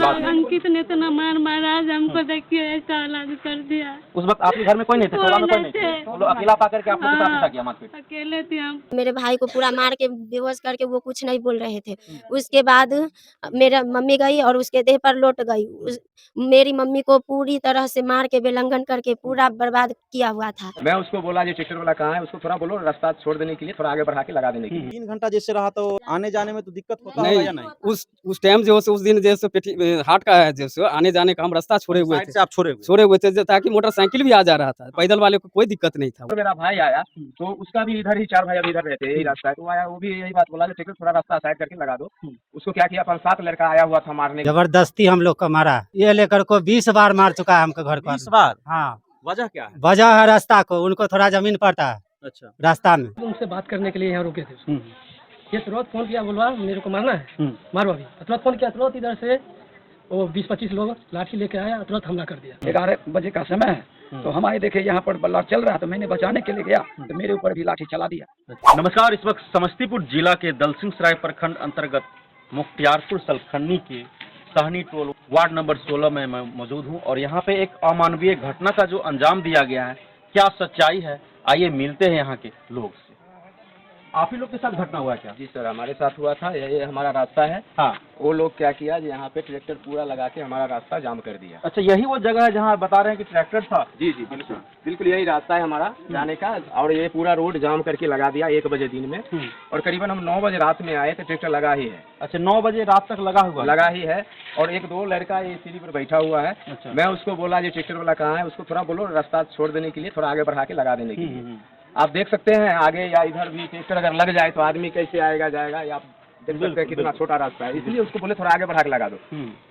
बात है। अंकित ने तो ना मार मारा, आज हमको देखिए ऐसा हालात कर दिया। उस वक्त आपके घर में कोई नहीं थे, परिवार में कोई नहीं थे, तो लोग अकेला पा करके आप लोग के साथ ऐसा किया मारपीट? अकेले थे हम। मेरे भाई को पूरा मार के बेहोश करके वो कुछ नहीं बोल रहे थे। उसके बाद मेरा मम्मी गई और उसके देह पर लौट गई। मेरी मम्मी को पूरी तरह से मार के बेलंगन करके पूरा बर्बाद किया हुआ था। मैं उसको बोला जो ट्रैक्टर वाला कहाँ है, उसको थोड़ा बोलो रास्ता छोड़ देने के लिए, थोड़ा आगे बढ़ा के लगा देने के लिए। 3 घंटा जैसे रहा तो आने जाने में तो दिक्कत होता होगा या नहीं? उस टाइम जो है उस दिन जैसे हाट का है, जैसे आने जाने का हम रास्ता छोड़े हुए साइड थे, से आप छोड़े हुए ताकि मोटरसाइकिल भी आ जा रहा था, पैदल वाले को कोई दिक्कत नहीं था। तो मेरा भाई आया तो उसका भी इधर ही, 4 भाई अभी इधर रहते, यही रास्ता है, तो आया वो भी यही बात बोला ट्रैक्टर थोड़ा रास्ता साइड करके लगा दो। उसको क्या किया, 5-7 लड़का आया हुआ था मारने। जबरदस्ती हम लोग को मारा, ये लेकर को 20 बार मार चुका है हमको घर पर। 20 बार? हाँ, वजह क्या है? वजह है रास्ता को, उनको थोड़ा जमीन पड़ता है अच्छा। रास्ता में। उनसे बात करने के लिए यहाँ रुके थे। ये तुरंत फोन किया, बोलवा मेरे को मारना है, मारो अभी। तुरंत फोन किया, तुरंत इधर से वो 20-25 लोग लाठी लेके आया, तुरंत हमला कर दिया। 11 बजे का समय है, तो हम आए देखे यहाँ पर बल्ला चल रहा, तो मैंने बचाने के लिए गया तो मेरे ऊपर भी लाठी चला दिया। नमस्कार, इस वक्त समस्तीपुर जिला के दलसिंहसराय प्रखंड अंतर्गत मुख्तियारपुर सलखन्नी के सहनी टोल वार्ड नंबर 16 में मैं मौजूद हूँ और यहाँ पे एक अमानवीय घटना का जो अंजाम दिया गया है, क्या सच्चाई है, आइए मिलते हैं यहाँ के लोग से। आप ही लोग के साथ घटना हुआ क्या? जी सर, हमारे साथ हुआ था, ये हमारा रास्ता है। हाँ। वो लोग क्या किया, यहाँ पे ट्रैक्टर पूरा लगा के हमारा रास्ता जाम कर दिया। अच्छा, यही वो जगह है जहाँ बता रहे हैं कि ट्रैक्टर था? जी जी बिल्कुल बिल्कुल, यही रास्ता है हमारा जाने का, और ये पूरा रोड जाम करके लगा दिया 1 बजे दिन में। और करीबन हम 9 बजे रात में आए तो ट्रैक्टर लगा ही है। अच्छा, 9 बजे रात तक लगा हुआ? लगा ही है, और 1-2 लड़का ये सीढ़ी पर बैठा हुआ है। अच्छा। मैं उसको बोला जो ट्रैक्टर वाला कहाँ है, उसको थोड़ा बोलो रास्ता छोड़ देने के लिए, थोड़ा आगे बढ़ा के लगा देने के लिए। आप देख सकते हैं आगे या इधर भी ट्रैक्टर अगर लग जाए तो आदमी कैसे आएगा जाएगा, या आप देख सकते हैं कितना छोटा रास्ता है, इसलिए उसको बोले थोड़ा आगे बढ़ा के लगा दो।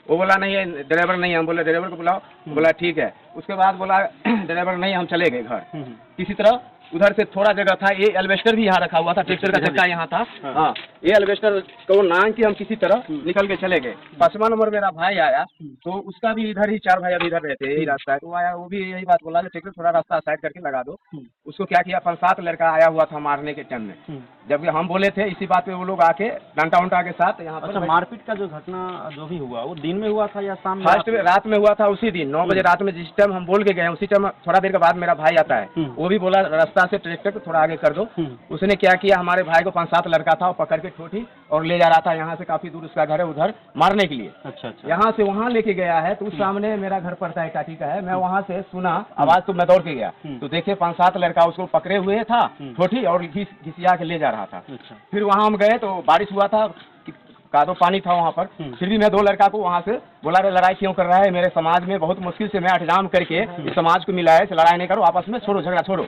वो बोला नहीं है, ड्राइवर नहीं है। हम बोले ड्राइवर को बुलाओ, बोला ठीक है। उसके बाद बोला ड्राइवर नहीं, हम चले गए घर किसी तरह। उधर से थोड़ा जगह था, ये एल्वेस्टर भी यहाँ रखा हुआ था, ट्रैक्टर का चक्का यहाँ था। हाँ, ये एल्वेस्टर को नांग के हम किसी तरह निकल के चले गए। 5वां नंबर मेरा भाई आया तो उसका भी इधर ही, 4 भाई अभी इधर रहते, यही रास्ता है, तो आया वो भी यही बात बोला ट्रैक्टर थोड़ा रास्ता साइड करके लगा दो। उसको क्या किया, 5-7 लड़का आया हुआ था मारने के टाइम में, जबकि हम बोले थे इसी बात पे वो लोग आके डंटा उंटा के साथ यहाँ पर। अच्छा, मारपीट का जो घटना जो भी हुआ वो दिन में हुआ था या शाम में? फर्स्ट रात में हुआ था, उसी दिन 9 बजे रात में, जिस टाइम हम बोल के गए उसी टाइम थोड़ा देर के बाद मेरा भाई आता है। वो भी बोला रास्ता से ट्रैक्टर को थोड़ा आगे कर दो। उसने क्या किया, हमारे भाई को 5-7 लड़का था, वो पकड़ के ठोठी और ले जा रहा था यहाँ से, काफी दूर उसका घर है, उधर मारने के लिए। अच्छा अच्छा। यहाँ से वहाँ लेके गया है, तो उस सामने मेरा घर पड़ता है, काठी का है। मैं वहाँ से सुना आवाज तो मैं दौड़ के गया, तो देखे 5-7 लड़का उसको पकड़े हुए था ठोठी और घिसिया के ले जा रहा था। फिर वहाँ हम गए तो बारिश हुआ था, कादो पानी था वहाँ पर। फिर भी मैं 2 लड़का को वहाँ से बोला, रे लड़ाई क्यों कर रहा है, मेरे समाज में बहुत मुश्किल से मैं इंतजाम करके इस समाज को मिला है, लड़ाई नहीं करो, आपस में छोड़ो, झगड़ा छोड़ो।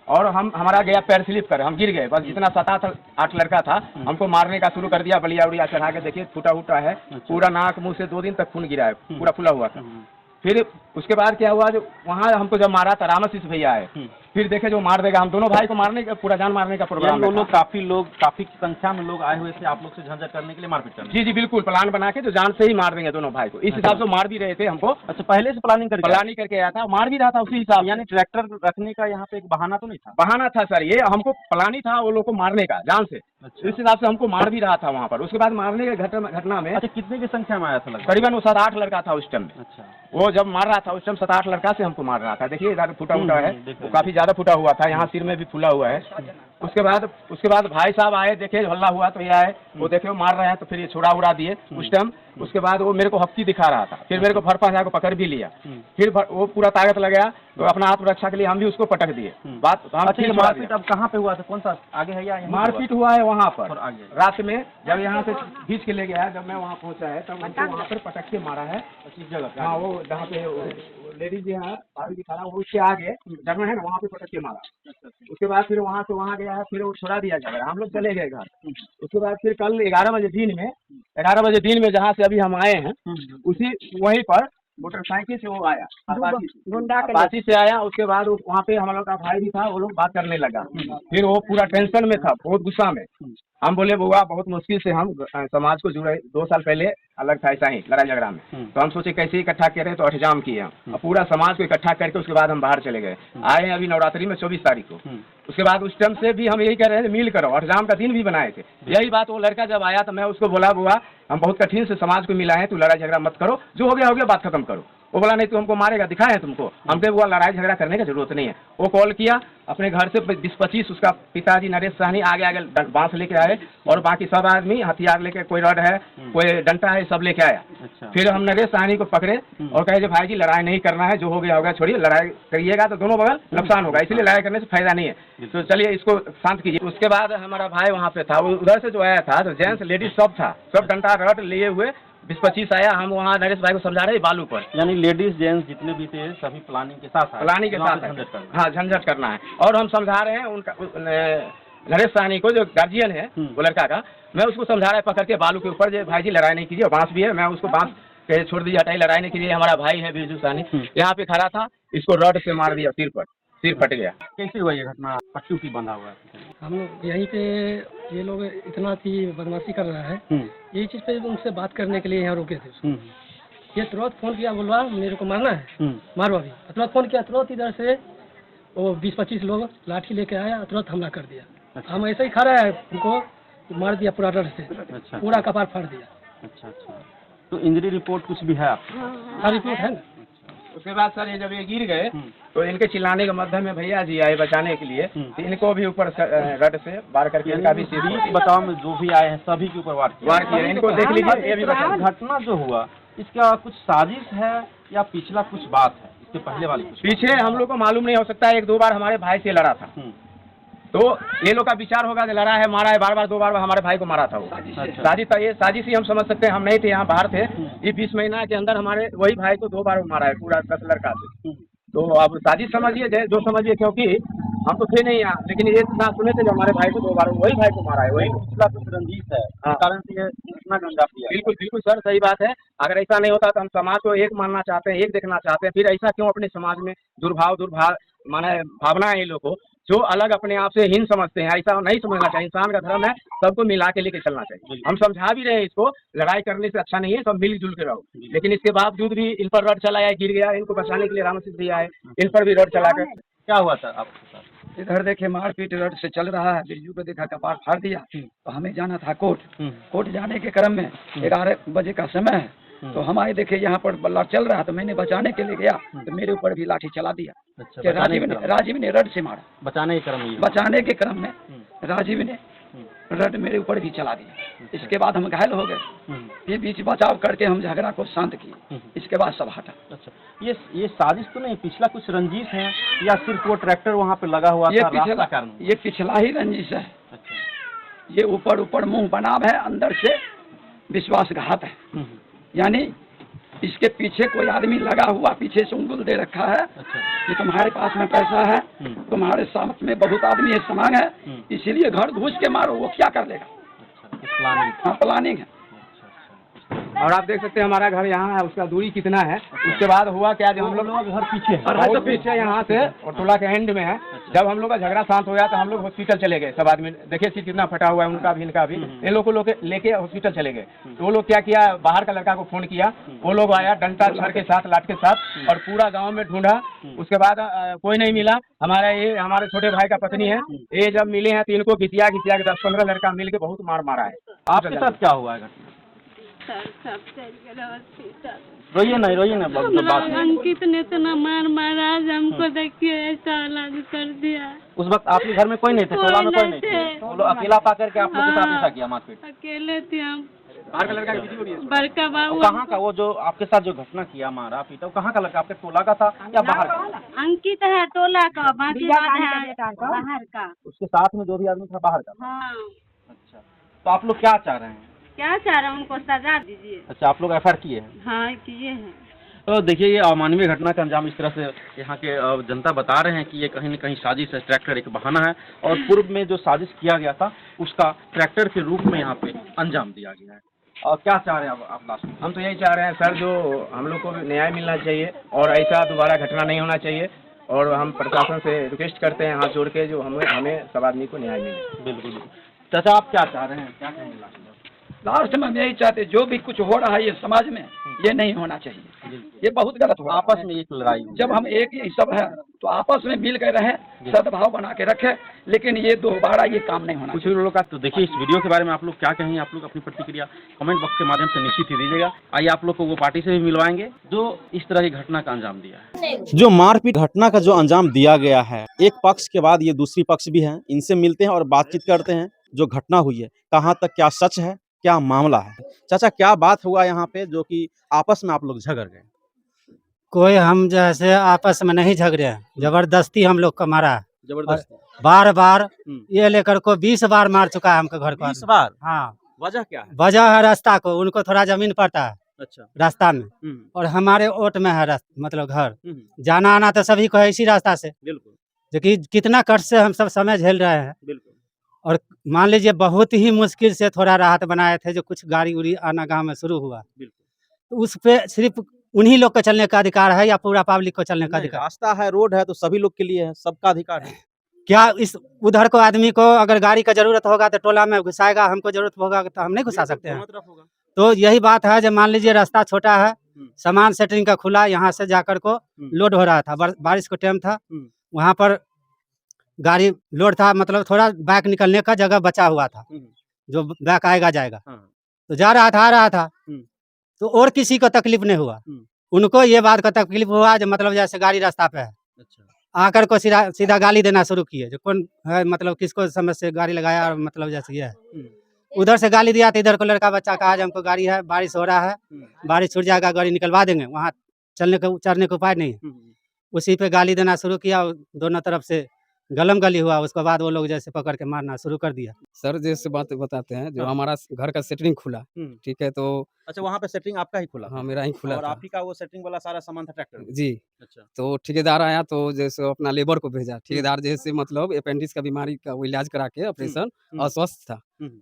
और हमारा गया पैर स्लिप कर, हम गिर गए। बस जितना 7-8 लड़का था हमको मारने का शुरू कर दिया, बलिया उड़िया चढ़ा के, देखिए फूटा उटा है पूरा, नाक मुंह से 2 दिन तक खून गिरा है, पूरा फुला हुआ था। फिर उसके बाद क्या हुआ, जो वहाँ हमको जब मारा था रामशीष भैया आए, फिर देखे जो मार देगा, हम दोनों भाई को मारने का, पूरा जान मारने का प्रोग्राम है। काफी संख्या में लोग आए हुए थे आप लोग से झंझट करने के लिए, मारपीट करने? जी जी बिल्कुल, प्लान बना के जो जान से ही मार देंगे दोनों भाई को, इस हिसाब से मार भी रहे थे हमको। अच्छा, पहले से प्लानिंग करके आया था, मार भी रहा था उसी हिसाब। यानी ट्रैक्टर रखने का यहाँ पे एक बहाना तो नहीं था? बहाना था सर, ये हमको प्लान ही था वो लोग को मारने का जान से। अच्छा। इस हिसाब से हमको मार भी रहा था वहाँ पर। उसके बाद मारने के घटना में अच्छा, कितने की संख्या में आया था? करीबन वो 7-8 लड़का था उस टाइम में। अच्छा। वो जब मार रहा था उस टाइम 7-8 लड़का से हमको मार रहा था। देखिए इधर फूटा उटा है, वो काफी ज्यादा फूटा हुआ था, यहाँ सिर में भी फूला हुआ है। उसके बाद भाई साहब आए, देखे हल्ला हुआ तो ये आए, वो देखे वो मार रहे हैं, तो फिर ये छोड़ा उड़ा दिए उस टाइम। उसके बाद वो मेरे को हफ्ती दिखा रहा था, फिर मेरे को फरफा जाकर पकड़ भी लिया। फिर वो पूरा ताकत लग गया, तो अपना आत्मरक्षा के लिए हम भी उसको पटक दिए। बात मारपीट अब कहाँ पे हुआ था, कौन सा आगे है या मारपीट हुआ है वहाँ पर आगे? रात में जब यहाँ से खींच के ले गया है, जब मैं वहाँ पहुँचा है तब हमको वहाँ पर पटक के मारा है। इस जगह हाँ, वो जहाँ पे लेडीज जी है भाभी दिखा रहा, वो उससे आगे जगह है ना, वहाँ पे पटक के मारा। उसके बाद फिर वहाँ से वहाँ गया है, फिर वो छोड़ा दिया जाएगा, हम लोग चले गए घर। उसके बाद फिर कल 11 बजे दिन में जहाँ से अभी हम आए हैं, उसी वहीं पर मोटरसाइकिल से वो आया, अपाची से आया। उसके बाद वहाँ पे हम लोग का भाई भी था, वो लोग बात करने लगा। फिर वो पूरा टेंशन में था, बहुत गुस्सा में। हम बोले बुआ बहुत मुश्किल से हम समाज को जुड़े, 2 साल पहले अलग था ऐसा ही लड़ाई झगड़ा में, तो हम सोचे कैसे इकट्ठा करे, तो इंतजाम किए हम और पूरा समाज को इकट्ठा करके उसके बाद हम बाहर चले गए। आए हैं अभी नवरात्रि में 24 तारीख को, उसके बाद उस टाइम से भी हम यही कह रहे थे मिल करो, एग्जाम का दिन भी बनाए थे। यही बात वो लड़का जब आया तो मैं उसको बोला बुआ हम बहुत कठिन से समाज को मिला है, तू लड़ाई झगड़ा मत करो, जो हो गया बात खत्म करो। वो बोला नहीं तू हमको मारेगा, दिखाए है तुमको, हमको वो लड़ाई झगड़ा करने की जरूरत नहीं है। वो कॉल किया अपने घर से 20-25 उसका पिताजी नरेश साहनी आगे बांस लेके आए और बाकी सब आदमी हथियार लेके, कोई रड है कोई डंडा है, सब लेके आया। फिर हम नरेश साहनी को पकड़े और कहे भाई जी लड़ाई नहीं करना है, जो हो गया होगा छोड़िए, लड़ाई करिएगा तो दोनों बगल नुकसान होगा, इसलिए लड़ाई करने से फायदा नहीं है, तो चलिए इसको शांत कीजिए। उसके बाद हमारा भाई वहाँ पे था, उधर से जो आया था तो जेंट्स लेडीज सब था, सब डंडा रड लिए हुए 20-25 आया। हम वहाँ नरेश भाई को समझा रहे बालू पर, यानी लेडीज जेंट्स जितने भी थे सभी प्लानिंग के साथ आए। प्लानिंग के साथ झंझट करना। हाँ झंझट करना है। और हम समझा रहे हैं उनका नरेश साहनी को जो गार्जियन है वो लड़का का, मैं उसको समझा रहा है पकड़ के बालू के ऊपर, जो भाई जी लड़ाई नहीं कीजिए, बांस भी है, मैं उसको बांस कहे छोड़ दीजिए, हटाई, लड़ाई नहीं कीजिए। हमारा भाई है बिरजू साहनी यहाँ पे खड़ा था, इसको रड से मार दिया सिर पर, सिर फट गया। कैसे हुआ ये घटना? पट्टी उट्टी बंधा हुआ है। हम लोग यहीं पे ये लोग इतना थी बदमाशी कर रहा है, यही चीज़ पे उनसे बात करने के लिए यहाँ रुके थे उसको। ये तुरंत फोन किया, बोलवा मेरे को मारना है, मारो अभी। तुरंत फोन किया, तुरंत इधर से वो 20-25 लोग लाठी लेके आया, तुरंत हमला कर दिया। अच्छा। हम ऐसे ही खा रहे हैं, उनको मार दिया पूरा डर से। अच्छा। पूरा कपार फाड़ दिया। अच्छा अच्छा, तो इंजरी रिपोर्ट कुछ भी है आपको? हाँ रिपोर्ट है ना। उसके बाद सर ये जब ये गिर गए तो इनके चिल्लाने के मध्य में भैया जी आए बचाने के लिए, तो इनको भी ऊपर रड से वार करके इनका भी सिर बताओ में जो भी आए हैं सभी के ऊपर वार किया। इनको देख लीजिए, ये भी बचा। घटना जो हुआ इसका कुछ साजिश है या पिछला कुछ बात है, इसके पहले वाली कुछ? पीछे हम लोग को मालूम नहीं, हो सकता है 1-2 बार हमारे भाई से लड़ा था, तो ये लोग का विचार होगा कि लड़ा है, मारा है, बार बार 2 बार हमारे भाई को मारा था। वो साजिश था, ये साजिश ही हम समझ सकते हैं। हम नहीं थे यहाँ, बाहर थे। ये 20 महीना के अंदर हमारे वही भाई को 2 बार मारा है, पूरा 10 लड़का से। तो आप साजिश समझिए, जो समझिए, क्योंकि हम तो थे नहीं यहाँ, लेकिन ये ना सुने थे जो हमारे भाई को 2 बार वही भाई को मारा है, वही पिछला कुछ रंजीत है, कारण से ये इतना गंदा किया। बिल्कुल बिल्कुल सर, सही बात है। अगर ऐसा नहीं होता तो हम समाज को एक मानना चाहते हैं, एक देखना चाहते हैं, फिर ऐसा क्यों अपने समाज में दुर्भाव माने भावना है। ये लोग को जो अलग अपने आप से हीन समझते हैं, ऐसा नहीं समझना चाहिए। इंसान का धर्म है सबको मिला के लेके चलना चाहिए। हम समझा भी रहे हैं इसको, लड़ाई करने से अच्छा नहीं है, सब मिलजुल के रहो, लेकिन इसके बावजूद भी इन पर रड चलाया, गिर गया। इनको बचाने के लिए रामसिंह भैया आए, इन पर भी रड चला कर। क्या हुआ सर आपके साथ? इधर देखे मारपीट रड से चल रहा है, बिरजू को देखा कपार फाड़ दिया। तो हमें जाना था कोर्ट जाने के क्रम में 11 बजे का समय है, तो हम आए देखे यहाँ पर बल्ला चल रहा, तो मैंने बचाने के लिए गया तो मेरे ऊपर भी लाठी चला दिया। अच्छा, कि राजीव ने रड से मारा। बचाने के क्रम में? बचाने के क्रम में राजीव ने रड मेरे ऊपर भी चला दिया। इसके बाद हम घायल हो गए, ये बीच बचाव करके हम झगड़ा को शांत किए। इसके बाद सब हटा। अच्छा, ये साजिश तो नहीं, पिछला कुछ रंजिश है या सिर्फ वो ट्रैक्टर वहाँ पे लगा हुआ ये था? पिछला ही रंजिश है। अच्छा, ये ऊपर मुंह बनाव है, अंदर से विश्वासघात है। यानी इसके पीछे कोई आदमी लगा हुआ, पीछे से उंगल दे रखा है। अच्छा। कि तुम्हारे पास में पैसा है, तुम्हारे साथ में बहुत आदमी है, समान है, इसीलिए घर घुस के मारो। वो क्या कर लेगा? अच्छा, प्लानिंग है। और आप देख सकते हैं हमारा घर यहाँ है, उसका दूरी कितना है। उसके बाद हुआ क्या, जब हम लोग घर पीछे है, बहुत पीछे यहाँ से और टोला के एंड में है। जब हम लोग का झगड़ा शांत हो गया तो हम लोग हॉस्पिटल चले गए। सब आदमी देखिए सिर कितना फटा हुआ है, उनका भी इनका भी। इन लोगों को लेके हॉस्पिटल चले गए। तो वो लोग क्या किया, बाहर का लड़का को फोन किया, वो लोग आया डंडा छड़ के साथ, लाठ के साथ, और पूरा गाँव में ढूंढा। उसके बाद कोई नहीं मिला। हमारे छोटे भाई का पत्नी है, ये जब मिले हैं तो इनको घिसिया के 10-15 लड़का मिल के बहुत मार मारा है। आपके साथ क्या हुआ है घटना? सब चल गया हॉस्पिटल। रोइए ना बात नहीं। अंकित ने इतना मार मारा, आज हमको देखिए ऐसा इलाज कर दिया। उस वक्त आपके घर में कोई नहीं थे, टोला में कोई नहीं थे, वो लोग अकेला पा करके आप लोग के साथ ऐसा किया मारपीट? अकेले थे हम। बाहर का लड़का किसी को नहीं है। बड़का बाबू कहाँ का? वो जो आपके साथ जो घटना किया मारा पीटा, वो कहाँ का लड़का? आपके टोला का था या बाहर का? अंकित है टोला का, बाकी है बाहर का। उसके साथ में जो भी आदमी था बाहर का? हाँ। अच्छा, तो आप लोग क्या चाह रहे हैं? क्या चाह रहे हैं, उनको सजा दीजिए। अच्छा, आप लोग एफआईआर किए हैं? हाँ किए हैं। तो देखिए, ये अमानवीय घटना का अंजाम इस तरह से यहाँ के जनता बता रहे हैं कि ये कहीं न कहीं साजिश है, ट्रैक्टर एक बहाना है, और पूर्व में जो साजिश किया गया था उसका ट्रैक्टर के रूप में यहाँ पे अंजाम दिया गया है। और क्या चाह रहे हैं आप लास्ट में? हम तो यही चाह रहे हैं सर, जो हम लोग को न्याय मिलना चाहिए और ऐसा दोबारा घटना नहीं होना चाहिए। और हम प्रशासन से रिक्वेस्ट करते हैं हाथ जोड़ के, जो हमें सब आदमी को न्याय मिले। बिल्कुल। चाचा, आप क्या चाह रहे हैं, क्या कहेंगे लास्ट में? लास्ट में हम यही चाहते, जो भी कुछ हो रहा है ये समाज में, ये नहीं होना चाहिए। ये बहुत गलत हो रहा है। आपस में एक लड़ाई जब हम एक ही सब है तो तो आपस में मिल कर रहे, सद्भाव बना के रखे, लेकिन ये दोबारा ये काम नहीं होना कुछ भी लोगों का। तो देखिए इस वीडियो के बारे में आप लोग क्या कहेंगे, आप लोग अपनी प्रतिक्रिया कमेंट बॉक्स के माध्यम से निश्चित ही दीजिएगा। आइए आप लोग को वो पार्टी से भी मिलवाएंगे जो इस तरह की घटना का अंजाम दिया है। जो मारपीट घटना का जो अंजाम दिया गया है, एक पक्ष के बाद ये दूसरी पक्ष भी है, इनसे मिलते हैं और बातचीत करते हैं जो घटना हुई है, कहाँ तक क्या सच है, क्या मामला है। चाचा क्या बात हुआ यहाँ पे जो कि आपस में आप लोग झगड़ गए? कोई हम जैसे आपस में नहीं झगड़े हैं, जबरदस्ती हम लोग को मारा है। जबरदस्ती बार बार ये लेकर को 20 बार मार चुका है हमको घर को। 20 बार? हाँ, वजह क्या है? वजह है रास्ता को, उनको थोड़ा जमीन पड़ता है अच्छा। रास्ता में, और हमारे ओट में है मतलब घर, जाना आना तो सभी को है इसी रास्ता से। बिल्कुल। जो कि कितना कष्ट से हम सब समय झेल रहे हैं। बिल्कुल। और मान लीजिए बहुत ही मुश्किल से थोड़ा राहत बनाए थे, जो कुछ गाड़ी उड़ी आना गांव में शुरू हुआ। बिल्कुल। तो उस पे सिर्फ उन्हीं लोग को चलने का अधिकार है या पूरा पब्लिक को चलने का नहीं, अधिकार? रास्ता है, रोड है तो सभी लोग के लिए है, सबका अधिकार है। क्या इस उधर को आदमी को अगर गाड़ी का जरूरत होगा तो टोला में घुसाएगा, हमको जरूरत होगा तो हम नहीं घुसा सकते हैं? दोनों तरफ होगा। तो यही बात है, जब मान लीजिए रास्ता छोटा है, सामान सेटरिंग का खुला, यहाँ से जाकर को लोड हो रहा था, बारिश का टाइम था, वहाँ पर गाड़ी लोड था, मतलब थोड़ा बैक निकलने का जगह बचा हुआ था, जो बैक आएगा जाएगा, तो जा रहा था, आ रहा था, तो और किसी को तकलीफ नहीं हुआ। उनको ये बात का तकलीफ हुआ जो मतलब जैसे गाड़ी रास्ता पे है, आकर को सीधा गाली देना शुरू किए, जो कौन है, मतलब किसको समझ से गाड़ी लगाया, और मतलब जैसे ये है। उधर से गाली दिया तो इधर को लड़का बच्चा कहा आज हमको गाड़ी है, बारिश हो रहा है, बारिश छूट जाएगा, गाड़ी निकलवा देंगे, वहाँ चलने का उतरने का उपाय नहीं है। उसी पे गाली देना शुरू किया, दोनों तरफ से गलम गली हुआ, उसके बाद वो लोग जैसे पकड़ के मारना शुरू कर दिया। सर जैसे बात बताते हैं, जो हाँ। हमारा घर का सेटरिंग खुला, ठीक है, तो अच्छा वहाँ पे सेटिंग आपका ही खुला? हाँ मेरा ही खुला और था आप ही का वो सेटिंग वाला सारा सामान था ट्रैक्टर में? जी। अच्छा। तो ठेकेदार आया तो जैसे अपना लेबर को भेजा, ठेकेदार जैसे मतलब अपेंडिक्स का बीमारी का वो इलाज करा के ऑपरेशन अस्वस्थ था,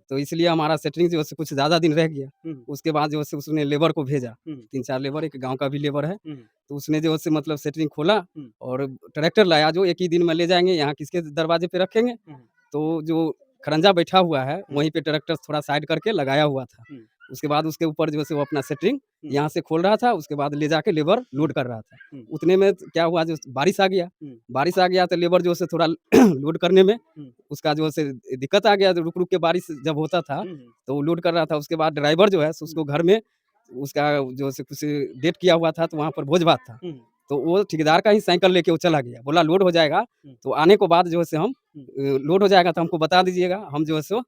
तो इसलिए हमारा सेटरिंग जो है कुछ ज़्यादा दिन रह गया। उसके बाद जो है उसने लेबर को भेजा, 3-4 लेबर, एक गांव का भी लेबर है, तो उसने जो है मतलब सेटरिंग खोला और ट्रैक्टर लाया, जो एक ही दिन में ले जाएंगे, यहाँ किसके दरवाजे पे रखेंगे। तो जो खरंजा बैठा हुआ है वहीं पे ट्रैक्टर थोड़ा साइड करके लगाया हुआ था। उसके बाद उसके ऊपर जो है वो अपना सेटरिंग यहाँ से खोल रहा था, उसके बाद ले जाके लेबर लोड कर रहा था। उतने में क्या हुआ, जो बारिश आ गया तो लेबर जो है थोड़ा लोड करने में उसका जो है दिक्कत आ गया। रुक रुक के बारिश जब होता था तो वो लोड कर रहा था। उसके बाद ड्राइवर जो है उसको घर में उसका जो है कुछ डेट किया हुआ था, तो वहाँ पर भोज भात था, तो वो ठेकेदार का ही साइकिल लेके वो चला गया, बोला लोड हो जाएगा, तो आने को बाद जो है हम लोड हो जाएगा तो हमको बता दीजिएगा, हम जो है सो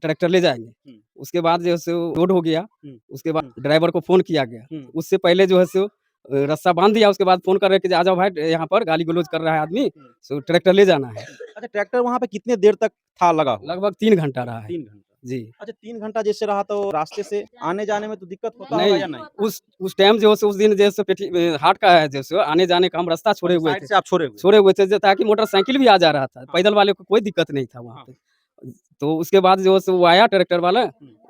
ट्रैक्टर ले जाएंगे। उसके बाद जो है सो लोड हो गया, उसके बाद ड्राइवर को फोन किया गया, उससे पहले जो है सो रस्सा बांध दिया, उसके बाद फोन कर रहे कि आ जाओ भाई, यहाँ पर गाली गलौज कर रहा है आदमी, सो ट्रैक्टर ले जाना है। अच्छा ट्रैक्टर वहाँ पे कितने देर तक था लगा हुआ? लगभग 3 घंटा रहा है। 3 घंटा जी। अच्छा 3 घंटा जैसे रहा तो रास्ते से आने जाने में तो दिक्कत होता होगा या नहीं? उस टाइम जो है उस दिन जैसे हाट का है, जैसे आने जाने का हम रास्ता छोड़े हुए साइड थे, से आप छोड़े हुए थे, ताकि मोटरसाइकिल भी आ जा रहा था, पैदल वाले को कोई दिक्कत नहीं था वहाँ पे। तो उसके बाद जो है वो आया ट्रैक्टर वाला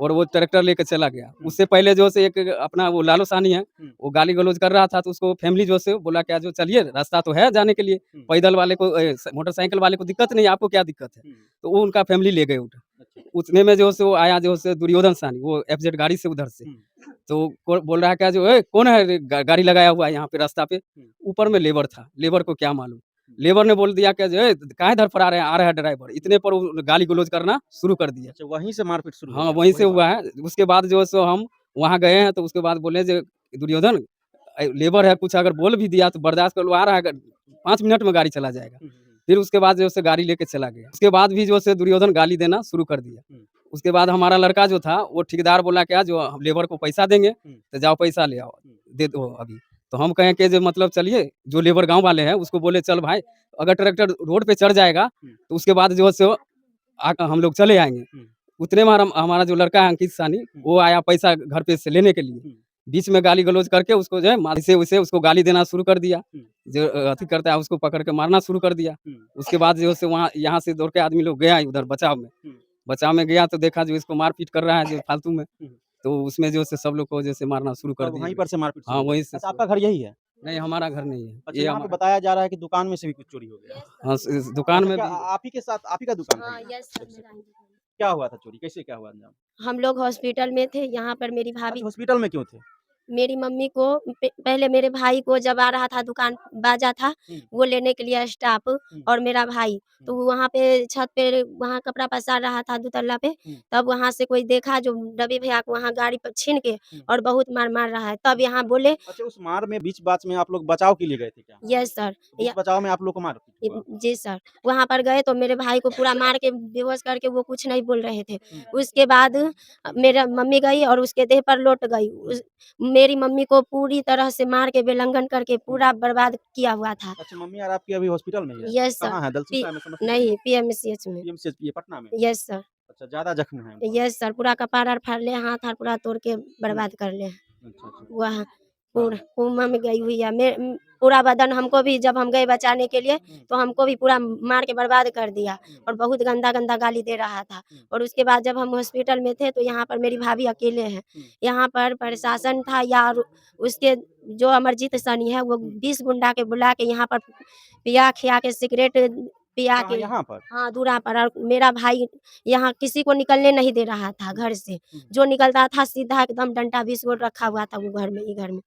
और वो ट्रैक्टर लेकर चला गया। उससे पहले जो है एक अपना वो लालू सानी है, वो गाली गलौज कर रहा था, तो उसको फैमिली जो है बोला क्या जो चलिए रास्ता तो है जाने के लिए, पैदल वाले को मोटरसाइकिल वाले को दिक्कत नहीं, आपको क्या दिक्कत है, तो वो उनका फैमिली ले गए उधर। उतने में जो है वो आया जो है दुर्योधन सानी, वो एफजेड गाड़ी से उधर से, तो बोल रहा है क्या जो कौन है गाड़ी लगाया हुआ है यहाँ पे रास्ता पे, ऊपर में लेबर था, लेबर को क्या मालूम, लेबर ने बोल दिया कि जो काहे इधर पर आ रहा है ड्राइवर, इतने पर वो गाली गलौज करना शुरू कर दिया। अच्छा वहीं से मारपीट शुरू हो हाँ गया? वहीं से हुआ है। उसके बाद जो है सो हम वहाँ गए हैं, तो उसके बाद बोले जो दुर्योधन लेबर है, कुछ अगर बोल भी दिया तो बर्दाश्त कर लो, आ रहा है 5 मिनट में गाड़ी चला जाएगा। फिर उसके बाद जो है गाड़ी लेके चला गया। उसके बाद भी जो है दुर्योधन गाली देना शुरू कर दिया। उसके बाद हमारा लड़का जो था वो ठेकेदार बोला क्या जो हम लेबर को पैसा देंगे तो जाओ पैसा ले आओ, दे दो अभी। तो हम कहें कि जो मतलब चलिए, जो लेबर गांव वाले हैं उसको बोले चल भाई, अगर ट्रैक्टर रोड पे चढ़ जाएगा तो उसके बाद जो है सो हम लोग चले आएंगे। उतने में हमारा जो लड़का है अंकित सानी, वो आया पैसा घर पे से लेने के लिए, बीच में गाली गलौज करके उसको जो है मारी से उसे उसको गाली देना शुरू कर दिया, जो अति करता है उसको पकड़ के मारना शुरू कर दिया। उसके बाद जो है वहाँ यहाँ से दौड़ के आदमी लोग गया उधर बचाव में गया, तो देखा जो इसको मारपीट कर रहा है जो फालतू में, तो उसमें जो है सब लोग को जैसे मारना शुरू कर दिया। वहीं पर से मारपीट? हाँ वहीं से। अच्छा आपका घर यही है? नहीं हमारा घर नहीं है। अच्छा यहाँ पे बताया जा रहा है कि दुकान में से भी कुछ चोरी हो गया? हाँ दुकान में क्या भी। आप ही के साथ, आप ही का दुकान हाँ, था? यस, मेरा ही दुकान। क्या हुआ था चोरी, कैसे क्या हुआ अंजाम? हम लोग हॉस्पिटल में थे, यहाँ पर मेरी भाभी हॉस्पिटल में क्यों थे? मेरी मम्मी को पहले मेरे भाई को जब आ रहा था दुकान बाजा था वो लेने के लिए स्टाफ और मेरा भाई तो वहाँ पे छत पे वहाँ कपड़ा पसार रहा था दुतल्ला पे तब वहाँ से कोई देखा जो रवि भैया को वहाँ गाड़ी पर छीन के और बहुत मार रहा है तब यहाँ बोले। अच्छा, उस मार में बीच बात में आप लोग बचाव के लिए गए थे क्या? Yes sir. बीच बचाव में आप लोग को मार पीट हुआ? जी सर, वहाँ पर गए तो मेरे भाई को पूरा मार के बेहोश करके वो कुछ नहीं बोल रहे थे। उसके बाद मेरा मम्मी गई और उसके देह पर लौट गई। मेरी मम्मी को पूरी तरह से मार के बेलंगन करके पूरा बर्बाद किया हुआ था। अच्छा, मम्मी यार आपकी अभी हॉस्पिटल में ही है? Yes sir. कहाँ है? दलसिंह सराय में समस्तीपुर नहीं पीएमसीएच में। PMCH ये पटना में? Yes sir. अच्छा, ज़्यादा जख्म है उनको? यस सर, पूरा कपार आर फाड़ ले, हाथ आर पूरा तोड़ के बर्बाद कर ले। अच्छा, अच्छा। वह पूरा कोमा में गई हुई है। पूरा बदन हमको भी जब हम गए बचाने के लिए तो हमको भी पूरा मार के बर्बाद कर दिया और बहुत गंदा गाली दे रहा था। और उसके बाद जब हम हॉस्पिटल में थे तो यहाँ पर मेरी भाभी अकेले हैं। यहाँ पर प्रशासन था या उसके जो अमरजीत सनी है वो 20 गुंडा के बुला के यहाँ पर पिया खिया के सिगरेट पिया कहाँ के यहाँ पर? हाँ दूरा पर। और मेरा भाई यहाँ किसी को निकलने नहीं दे रहा था घर से। जो निकलता था सीधा एकदम डंडा 20 गो रखा हुआ था वो घर में।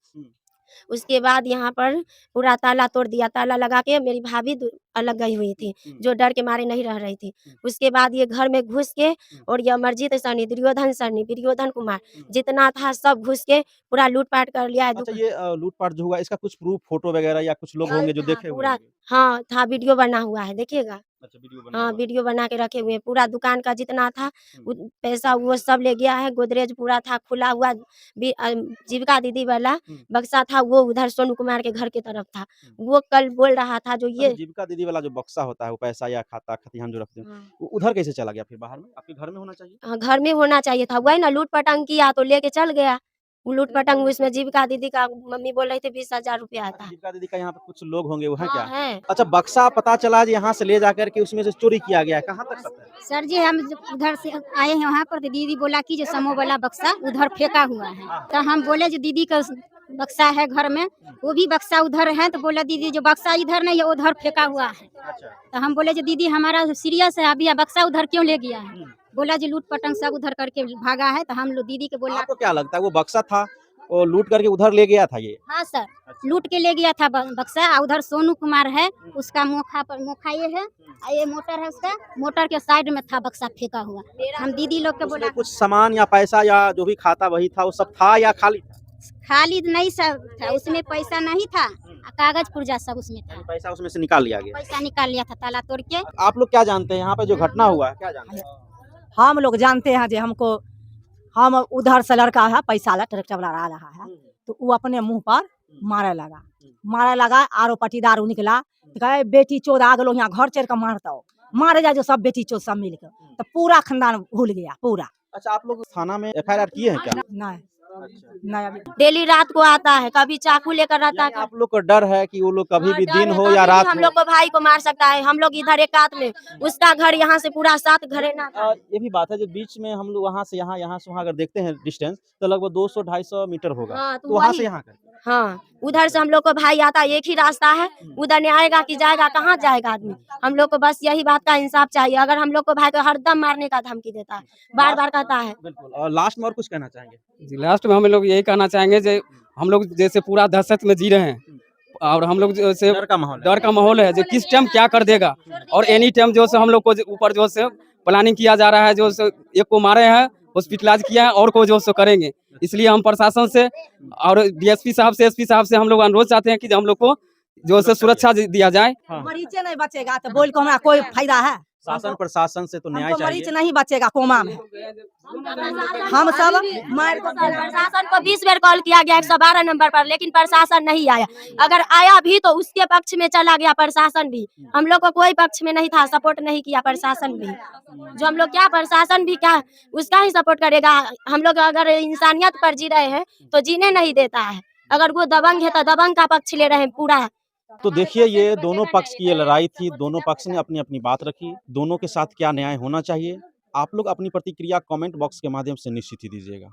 उसके बाद यहाँ पर पूरा ताला तोड़ दिया। ताला लगा के मेरी भाभी अलग गई हुई थी जो डर के मारे नहीं रह रही थी। उसके बाद ये घर में घुस के और ये अमरजीत सनी, दुर्योधन कुमार जितना था सब घुस के पूरा लूटपाट कर लिया है। अच्छा, ये लूटपाट जो हुआ इसका कुछ प्रूफ फोटो वगैरह या कुछ लोग होंगे जो देखे हुए पूरा होंगे? हाँ था, वीडियो बना हुआ है देखिएगा। अच्छा, वीडियो बना हाँ हुआ है। वीडियो बना के रखे हुए हैं। पूरा दुकान का जितना था पैसा वो सब ले गया है। गोदरेज पूरा था खुला हुआ। जीविका दीदी वाला बक्सा था वो उधर सोनू कुमार के घर की तरफ था। वो कल बोल रहा था जो अच्छा, ये जीविका दीदी वाला जो बक्सा होता है वो पैसा या खाता खतिहान जो रखते हैं हाँ। वो उधर कैसे चला गया फिर बाहर में? आपके घर में होना चाहिए? हाँ, घर में होना चाहिए था। वही ना लूट पटंग किया तो लेके चल गया। वो लूट पटंग उसमें जीविका दीदी का मम्मी बोल रही थी 20,000 रुपया अच्छा, था। जीविका दीदी का यहाँ पे कुछ लोग होंगे वो हैं हाँ क्या? है। अच्छा, बक्सा पता चला जी यहाँ से ले जाकर के उसमें से चोरी किया गया है, कहाँ तक सत्य है? सर जी हम उधर से आए हैं वहाँ पर तो दीदी बोला कि जो समो वाला बक्सा उधर फेंका हुआ है। तो हम बोले जो दीदी का बक्सा है घर में वो भी बक्सा उधर है तो बोला दीदी जो बक्सा इधर नहीं है उधर फेंका हुआ है। तो हम बोले जो दीदी हमारा सीरियस है अभी बक्सा उधर क्यों ले गया है? बोला जो लूट पटंग सब उधर करके भागा है। तो हम लोग दीदी के बोला आपको क्या लगता है वो बक्सा था वो लूट करके उधर ले गया था ये? हाँ सर लूट के ले गया था बक्सा। उधर सोनू कुमार है उसका मोखा ये है ये मोटर है उसका मोटर के साइड में था बक्सा फेंका हुआ। हम दीदी लोग के बोला उसमें कुछ सामान या पैसा या जो भी खाता वही था वो सब था या खाली था? खाली नहीं सब था उसमें पैसा नहीं था कागज पुर्जा सब उसमें था। पैसा उसमें से निकाल लिया गया। पैसा निकाल लिया था ताला तोड़ के। आप लोग क्या जानते हैं यहाँ पे जो घटना हुआ है क्या जानते हैं? हम लोग जानते हैं जो हमको हम उधर से लड़का है पैसा ला ट्रैक्टर वाला आ रहा है तो वो अपने मुंह पर मारे लगा आरो पटीदार निकला तो कहे बेटी चोद आ गलो यहाँ घर चढ़ के मारे जा जो सब बेटी चोद सब मिल के तो पूरा खानदान भूल गया पूरा। अच्छा, आप लोग थाना में FIR किए हैं क्या? नहीं अच्छा। अभी डेली रात को आता है, कभी चाकू लेकर रहता यानी है। आप लोग को डर है कि वो लोग कभी भी डर दिन है, हो कभी या भी रात हम हो? लोग को भाई को मार सकता है। हम लोग इधर एक हाथ में उसका घर यहाँ से पूरा 7 घरे ना था। ये भी बात है जो बीच में हम लोग वहाँ से यहाँ से वहाँ अगर देखते हैं डिस्टेंस तो लगभग 200-250 मीटर होगा। हाँ, तो वहाँ वही। से यहाँ का हाँ उधर से हम लोग को भाई आता, एक ही रास्ता है। उधर नहीं आएगा कि जाएगा, कहाँ जाएगा आदमी। हम लोग को बस यही बात का इंसाफ चाहिए। अगर हम लोग को भाई को हरदम मारने का धमकी देता है, बार बार कहता है। बिल्कुल। और लास्ट में और कुछ कहना चाहेंगे? जी लास्ट में हम लोग यही कहना चाहेंगे जो हम लोग जैसे पूरा दहशत में जी रहे हैं और हम लोग जैसे डर का माहौल है जो किस टाइम क्या कर देगा और एनी टाइम जो से हम लोग को ऊपर जो से प्लानिंग किया जा रहा है जो से एक को मारे हैं हॉस्पिटलाइज किया है और को जो सो करेंगे। इसलिए हम प्रशासन से और DSP साहब से SP साहब से हम लोग अनुरोध चाहते हैं कि हम लोग को जो से सुरक्षा दिया जाए। मरीजे नहीं बचेगा तो बोल को हमारा कोई फायदा है? शासन प्रशासन से तो न्याय हमको चाहिए। मरीज नहीं बचेगा कोमा में। हम सब मार प्रशासन को 20 बार कॉल किया गया 112 नंबर पर, लेकिन प्रशासन नहीं आया। अगर आया भी तो उसके पक्ष में चला गया प्रशासन भी। हम लोग को कोई पक्ष में नहीं था, सपोर्ट नहीं किया प्रशासन भी। जो हम लोग क्या प्रशासन भी क्या उसका ही सपोर्ट करेगा। हम लोग अगर इंसानियत पर जी रहे हैं तो जीने नहीं देता है। अगर वो दबंग है तो दबंग का पक्ष ले रहे हैं पूरा। तो देखिए ये दोनों पक्ष की ये लड़ाई थी, दोनों पक्ष ने अपनी अपनी बात रखी। दोनों के साथ क्या न्याय होना चाहिए आप लोग अपनी प्रतिक्रिया कमेंट बॉक्स के माध्यम से निश्चित ही दीजिएगा।